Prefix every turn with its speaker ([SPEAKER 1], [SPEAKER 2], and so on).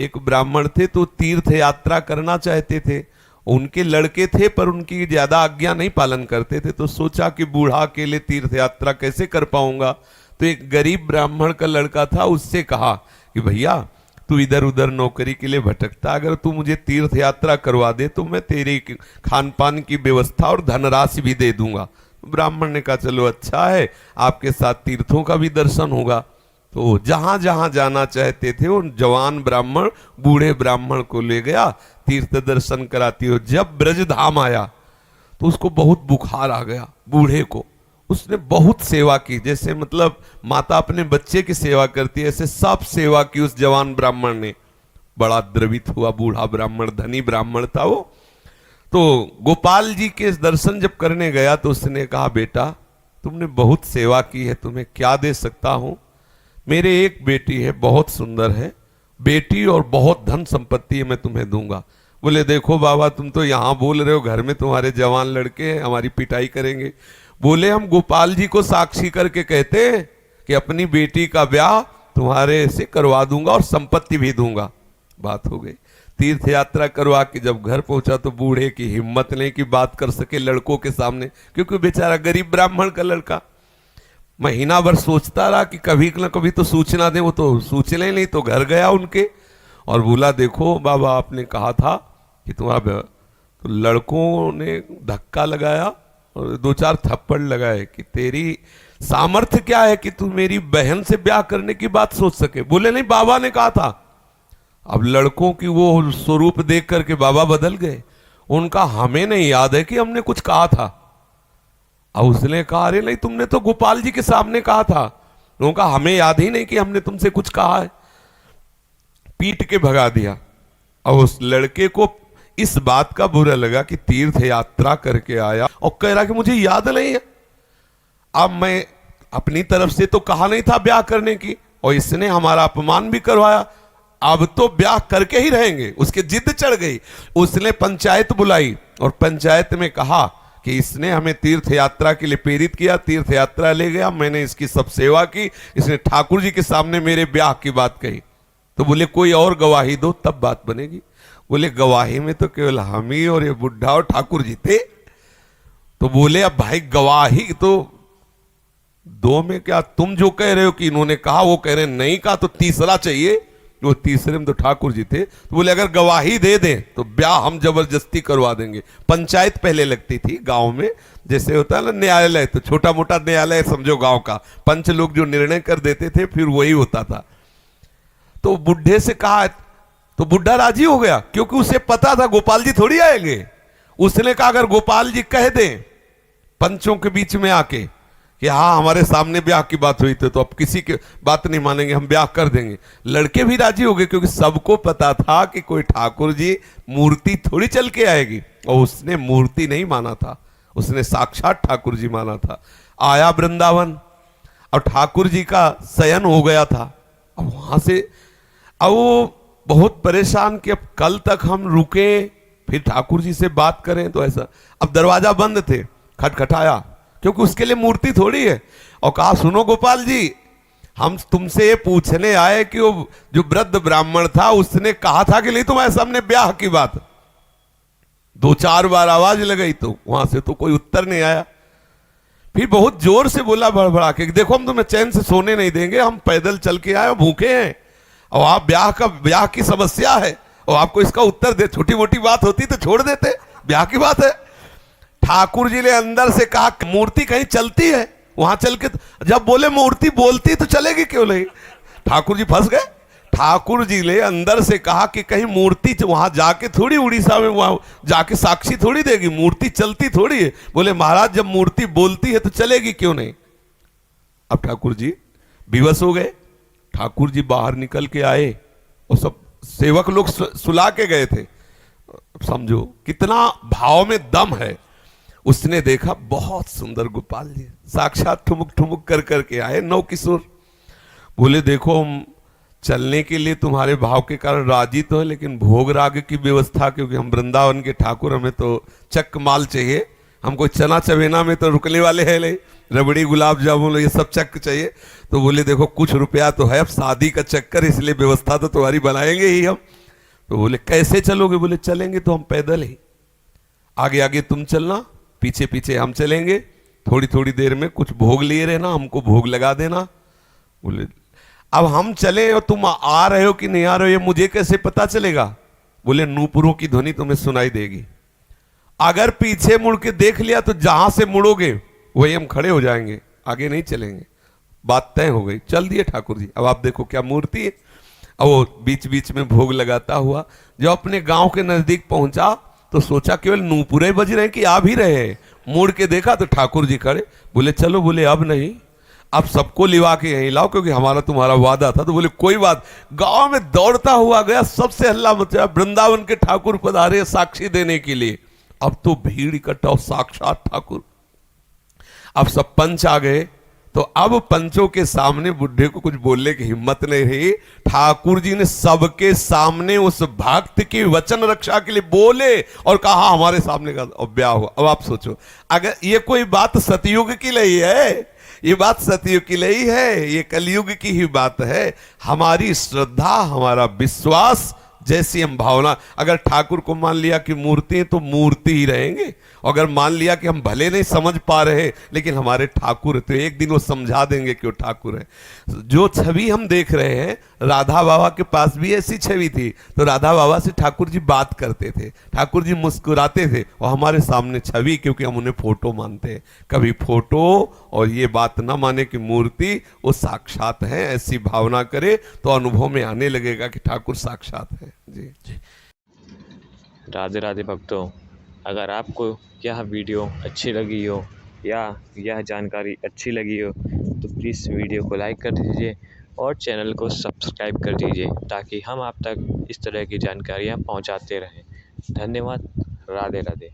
[SPEAKER 1] एक ब्राह्मण थे तो तीर्थ यात्रा करना चाहते थे। उनके लड़के थे पर उनकी ज्यादा आज्ञा नहीं पालन करते थे, तो सोचा कि बूढ़ा अकेले तीर्थ यात्रा कैसे कर पाऊंगा। तो एक गरीब ब्राह्मण का लड़का था, उससे कहा कि भैया तू इधर उधर नौकरी के लिए भटकता, अगर तू मुझे तीर्थ यात्रा करवा दे तो मैं तेरी खान पान की व्यवस्था और धनराशि भी दे दूंगा। ब्राह्मण ने कहा चलो अच्छा है, आपके साथ तीर्थों का भी दर्शन होगा। तो जहां जहां जाना चाहते थे उन जवान ब्राह्मण बूढ़े ब्राह्मण को ले गया, तीर्थ दर्शन कराती हो। जब ब्रज धाम आया तो उसको बहुत बुखार आ गया बूढ़े को। उसने बहुत सेवा की, जैसे मतलब माता अपने बच्चे की सेवा करती है, ऐसे सब सेवा की उस जवान ब्राह्मण ने। बड़ा द्रवित हुआ बूढ़ा ब्राह्मण, धनी ब्राह्मण था वो। तो गोपाल जी के दर्शन जब करने गया तो उसने कहा बेटा तुमने बहुत सेवा की है, तुम्हें क्या दे सकता हूं। मेरे एक बेटी है, बहुत सुंदर है बेटी और बहुत धन संपत्ति है, मैं तुम्हें दूंगा। बोले देखो बाबा तुम तो यहां बोल रहे हो, घर में तुम्हारे जवान लड़के हैं, हमारी पिटाई करेंगे। बोले हम गोपाल जी को साक्षी करके कहते हैं कि अपनी बेटी का ब्याह तुम्हारे से करवा दूंगा और संपत्ति भी दूंगा। बात हो गई। तीर्थ यात्रा करवा के जब घर पहुंचा तो बूढ़े की हिम्मत नहीं कि बात कर सके लड़कों के सामने, क्योंकि बेचारा गरीब ब्राह्मण का लड़का। महीना भर सोचता रहा कि कभी न कभी तो सूचना दे, वो तो सूचना नहीं। तो घर गया उनके और बोला देखो बाबा आपने कहा था कि तुम्हारा, तो लड़कों ने धक्का लगाया और दो चार थप्पड़ लगाए कि तेरी सामर्थ्य क्या है कि तू मेरी बहन से ब्याह करने की बात सोच सके। बोले नहीं बाबा ने कहा था। अब लड़कों की वो स्वरूप देख करके बाबा बदल गए। उनका हमें नहीं याद है कि हमने कुछ कहा था। अब उसने कहा अरे नहीं तुमने तो गोपाल जी के सामने कहा था। उनका हमें याद ही नहीं कि हमने तुमसे कुछ कहा है। पीट के भगा दिया। अब उस लड़के को इस बात का बुरा लगा कि तीर्थ यात्रा करके आया और कह रहा कि मुझे याद नहीं है। अब मैं अपनी तरफ से तो कहा नहीं था ब्याह करने की, और इसने हमारा अपमान भी करवाया, अब तो ब्याह करके ही रहेंगे। उसके जिद चढ़ गई। उसने पंचायत बुलाई और पंचायत में कहा कि इसने हमें तीर्थ यात्रा के लिए प्रेरित किया, तीर्थ यात्रा ले गया, मैंने इसकी सब सेवा की, इसने ठाकुर जी के सामने मेरे ब्याह की बात कही। तो बोले कोई और गवाही दो तब बात बनेगी। बोले गवाही में तो केवल हम ही और ये बुढ़ा और ठाकुर जी थे। तो बोले अब भाई गवाही तो दो में क्या, तुम जो कह रहे हो कि इन्होंने कहा वो कह रहे नहीं कहा, तो तीसरा चाहिए। वो तीसरे में तो ठाकुर जी थे। तो बोले अगर गवाही दे दें तो ब्याह हम जबरदस्ती करवा देंगे। पंचायत पहले लगती थी गांव में, जैसे होता है ना न्यायालय, तो छोटा मोटा न्यायालय समझो गांव का, पंच लोग जो निर्णय कर देते थे फिर वही होता था। तो बुढ़े से कहा तो बुढ़ा राजी हो गया, क्योंकि उसे पता था गोपाल जी थोड़ी आएंगे। उसने कहा अगर गोपाल जी कह दें पंचों के बीच में आके कि हाँ हमारे सामने ब्याह की बात हुई थी, तो अब किसी की बात नहीं मानेंगे, हम ब्याह कर देंगे। लड़के भी राजी हो गए, क्योंकि सबको पता था कि कोई ठाकुर जी मूर्ति थोड़ी चल के आएगी। और उसने मूर्ति नहीं माना था, उसने साक्षात ठाकुर जी माना था। आया वृंदावन और ठाकुर जी का शयन हो गया था। अब वहां से अब वो बहुत परेशान कि अब कल तक हम रुके फिर ठाकुर जी से बात करें, तो ऐसा। अब दरवाजा बंद थे, खटखटाया, क्योंकि उसके लिए मूर्ति थोड़ी है, और कहा सुनो गोपाल जी हम तुमसे ये पूछने आए कि वो जो वृद्ध ब्राह्मण था उसने कहा था कि नहीं तुम्हारे सामने ब्याह की बात। दो चार बार आवाज लगाई तो वहां से तो कोई उत्तर नहीं आया। फिर बहुत जोर से बोला भड़बड़ा के, देखो हम तुम्हें चैन से सोने नहीं देंगे, हम पैदल चल के आए, भूखे हैं, और आप ब्याह की समस्या है और आपको इसका उत्तर दे। छोटी मोटी बात होती तो छोड़ देते, ब्याह की बात है। ठाकुर जी ने अंदर से कहा मूर्ति कहीं चलती है, वहां चल के, जब बोले मूर्ति बोलती तो चलेगी क्यों नहीं। ठाकुर जी फंस गए। ठाकुर जी ने अंदर से कहा कि कहीं मूर्ति वहां जाके थोड़ी उड़ीसा में वहां जाके साक्षी थोड़ी देगी, मूर्ति चलती थोड़ी है। बोले महाराज जब मूर्ति बोलती है तो चलेगी क्यों नहीं। अब ठाकुर जी विवश हो गए। ठाकुर जी बाहर निकल के आए और सब सेवक लोग सुला के गए थे। समझो कितना भाव में दम है। उसने देखा बहुत सुंदर गोपाल जी साक्षात ठुमुक ठुमुक कर करके आए, नौ किशोर। बोले देखो हम चलने के लिए तुम्हारे भाव के कारण राजी तो है, लेकिन भोग राग की व्यवस्था, क्योंकि हम वृंदावन के ठाकुर, हमें तो चक माल चाहिए, हमको चना चवेना में तो रुकने वाले हैं नहीं, रबड़ी गुलाब जामुन ये सब चक्क चाहिए। तो बोले देखो कुछ रुपया तो है, अब शादी का चक्कर, इसलिए व्यवस्था तो तुम्हारी बनाएंगे ही हम। तो बोले कैसे चलोगे? बोले चलेंगे तो हम पैदल ही, आगे आगे तुम चलना, पीछे पीछे हम चलेंगे, थोड़ी थोड़ी देर में कुछ भोग लिए रहना, हमको भोग लगा देना। बोले अब हम चले और तुम आ रहे हो कि नहीं आ रहे हो ये मुझे कैसे पता चलेगा? बोले नूपुरों की ध्वनि तुम्हें सुनाई देगी, अगर पीछे मुड़ के देख लिया तो जहां से मुड़ोगे वही हम खड़े हो जाएंगे, आगे नहीं चलेंगे। बात तय हो गई, चल दिए ठाकुर जी। अब आप देखो क्या मूर्ति है। अब वो बीच बीच में भोग लगाता हुआ जब अपने गांव के नजदीक पहुंचा तो सोचा केवल नूपुरे बज रहे हैं कि आ भी रहे हैं। मुड़ के देखा तो ठाकुर जी खड़े। बोले चलो, बोले अब नहीं, अब सबको लिवा के यहीं लाओ क्योंकि हमारा तुम्हारा वादा था। तो बोले कोई बात। गांव में दौड़ता हुआ गया, सबसे हल्ला मचा, वृंदावन के ठाकुर पधारे साक्षी देने के लिए। अब तो भीड़ इकट्ठा, साक्षात ठाकुर। अब सब पंच आ गए, तो अब पंचों के सामने बुढ़े को कुछ बोलने की हिम्मत नहीं रही। ठाकुर जी ने सबके सामने उस भक्त की वचन रक्षा के लिए बोले और कहा हमारे सामने का ब्याह हुआ। अब आप सोचो, अगर ये कोई बात सतयुग की नहीं है, ये बात सतयुग की नहीं है, ये कलयुग की ही बात है। हमारी श्रद्धा, हमारा विश्वास, जैसी हम भावना, अगर ठाकुर को मान लिया कि मूर्ति है तो मूर्ति ही रहेंगे। अगर मान लिया कि हम भले नहीं समझ पा रहे लेकिन हमारे ठाकुर है, तो एक दिन वो समझा देंगे कि वो ठाकुर है। जो छवि हम देख रहे हैं, राधा बाबा के पास भी ऐसी छवि थी। तो राधा बाबा से ठाकुर जी बात करते थे, ठाकुर जी मुस्कुराते थे, और हमारे सामने छवि, क्योंकि हम उन्हें फोटो मानते हैं। कभी फोटो और ये बात ना माने कि मूर्ति वो साक्षात है, ऐसी भावना करे तो अनुभव में आने लगेगा कि ठाकुर साक्षात है। जी
[SPEAKER 2] राधे राधे भक्तों, अगर आपको यह वीडियो अच्छी लगी हो या यह जानकारी अच्छी लगी हो तो प्लीज़ वीडियो को लाइक कर दीजिए और चैनल को सब्सक्राइब कर दीजिए ताकि हम आप तक इस तरह की जानकारियाँ पहुंचाते रहें। धन्यवाद। राधे राधे।